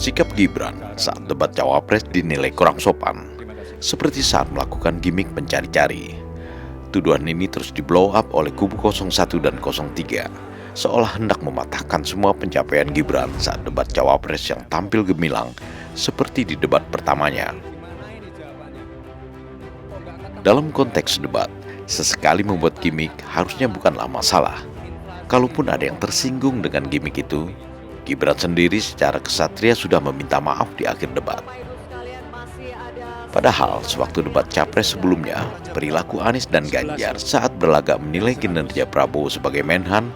Sikap Gibran saat debat Cawapres dinilai kurang sopan, seperti saat melakukan gimmick mencari-cari. Tuduhan ini terus di-blow up oleh kubu 01 dan 03, seolah hendak mematahkan semua pencapaian Gibran saat debat Cawapres yang tampil gemilang seperti di debat pertamanya. Dalam konteks debat, sesekali membuat gimmick harusnya bukanlah masalah. Kalaupun ada yang tersinggung dengan gimmick itu, Gibran sendiri secara kesatria sudah meminta maaf di akhir debat. Padahal sewaktu debat Capres sebelumnya, perilaku Anies dan Ganjar saat berlagak menilai kinerja Prabowo sebagai Menhan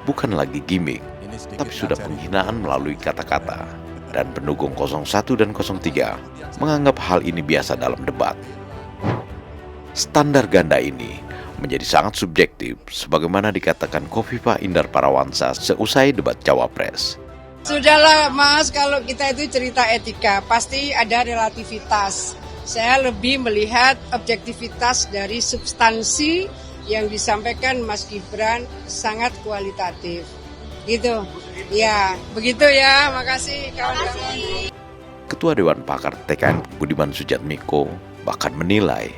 bukan lagi gimmick, tapi sudah penghinaan melalui kata-kata. Dan pendukung 01 dan 03 menganggap hal ini biasa dalam debat. Standar ganda ini menjadi sangat subjektif, sebagaimana dikatakan Khofifah Indar Parawansa seusai debat Cawapres. Sudahlah Mas, kalau kita itu cerita etika, pasti ada relativitas. Saya lebih melihat objektivitas dari substansi yang disampaikan Mas Gibran sangat kualitatif. Gitu. Ya, begitu ya. Makasih kawan-kawan. Ketua Dewan Pakar TKN Budiman Sujatmiko bahkan menilai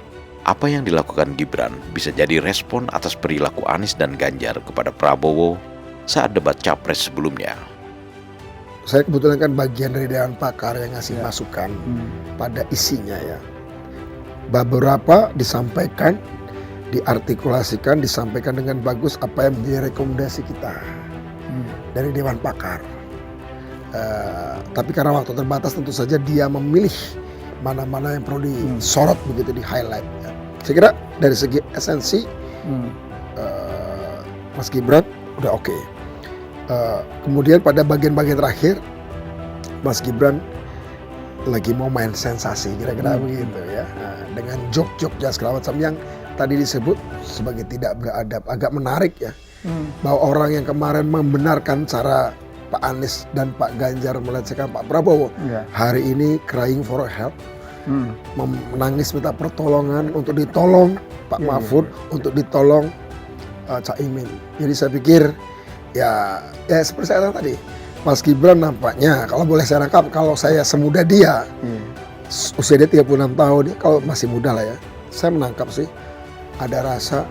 apa yang dilakukan Gibran bisa jadi respon atas perilaku Anies dan Ganjar kepada Prabowo saat debat Capres sebelumnya. Saya kebetulan kan bagian dari Dewan Pakar yang ngasih masukan pada isinya ya. Beberapa disampaikan, diartikulasikan, disampaikan dengan bagus apa yang menjadi rekomendasi kita dari Dewan Pakar. Tapi karena waktu terbatas tentu saja dia memilih mana-mana yang perlu disorot begitu, di highlight. Ya. Saya kira dari segi esensi Mas Gibran udah oke. Kemudian pada bagian-bagian terakhir Mas Gibran lagi mau main sensasi kira-kira begitu ya, dengan jok-jok dan segala macam yang tadi disebut sebagai tidak beradab. Agak menarik ya, bahwa orang yang kemarin membenarkan cara Pak Anies dan Pak Ganjar melecehkan Pak Prabowo, hari ini crying for help, menangis minta pertolongan untuk ditolong Pak Mahfud, untuk ditolong Caimin. Jadi saya pikir ya seperti saya katakan tadi, Mas Gibran nampaknya, kalau boleh saya rangkap, kalau saya semuda dia, usia dia 36 tahun, dia kalau masih muda lah ya, saya menangkap sih ada rasa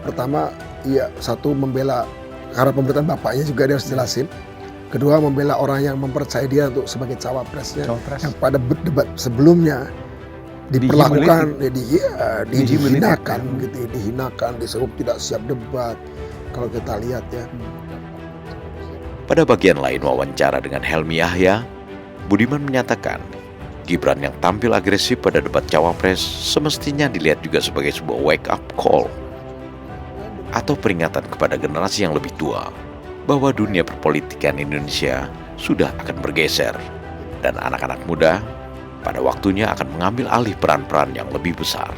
pertama, ya satu membela karena pemberitaan bapaknya juga dia harus jelasin. Kedua, membela orang yang mempercayai dia untuk sebagai cawapresnya, yang pada debat sebelumnya diperlakukan, dihinakan, gitu, dihinakan, disebut tidak siap debat. Kalau kita lihat ya. Pada bagian lain wawancara dengan Helmi Yahya, Budiman menyatakan Gibran yang tampil agresif pada debat Cawapres semestinya dilihat juga sebagai sebuah wake up call atau peringatan kepada generasi yang lebih tua bahwa dunia perpolitikan Indonesia sudah akan bergeser dan anak-anak muda pada waktunya akan mengambil alih peran-peran yang lebih besar.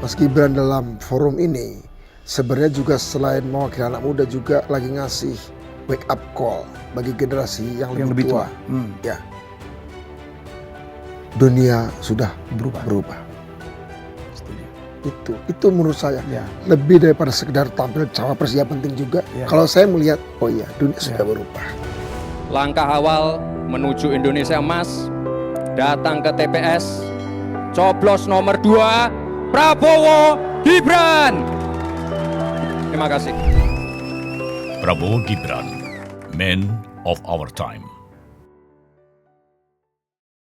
Mas Gibran dalam forum ini sebenarnya juga selain mewakili anak muda juga lagi ngasih wake up call bagi generasi yang lebih tua. Ya, dunia sudah berubah. Itu menurut saya lebih daripada sekedar tampil cawapres, ya penting juga. Kalau saya melihat, oh iya, dunia sudah berubah. Langkah awal menuju Indonesia Emas, datang ke TPS, coblos nomor 2, Prabowo Gibran. Terima kasih. Prabowo Gibran, Man of Our Time.